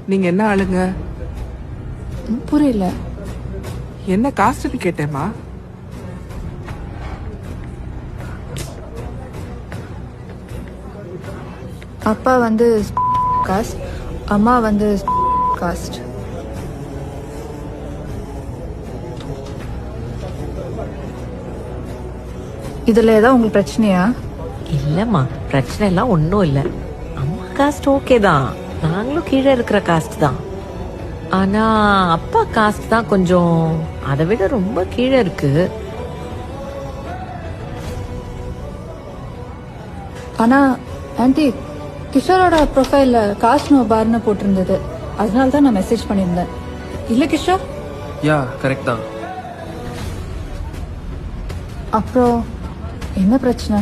நீங்க என்ன ஆளுங்க? புரியல. என்ன காஸ்ட்னு கேட்டேம்மா. அப்பா வந்து காஸ்ட், அம்மா வந்து காஸ்ட். இதுல ஏதாவது உங்களுக்கு பிரச்சனையா? இல்லம்மா, பிரச்சனை எல்லாம் ஒன்றும் இல்லை. அம்மா காஸ்ட் ஓகே தான், நாங்களும் கீழே இருக்கிற காஸ்ட் தான். ஆனா அப்பா காஸ்ட் தான் கொஞ்சம் அதை விட ரொம்ப கீழே இருக்கு. ஆனா ஆன்டி, கிஷோரோட ப்ரொஃபைல்ல காஸ்ட் நோ பார்னு போட்டிருந்தது. அதனால தான் நான் மெசேஜ் பண்ணியிருந்தேன். இல்ல கிஷோர்? யா கரெக்ட் தான். அப்புறம் என்ன பிரச்சனை?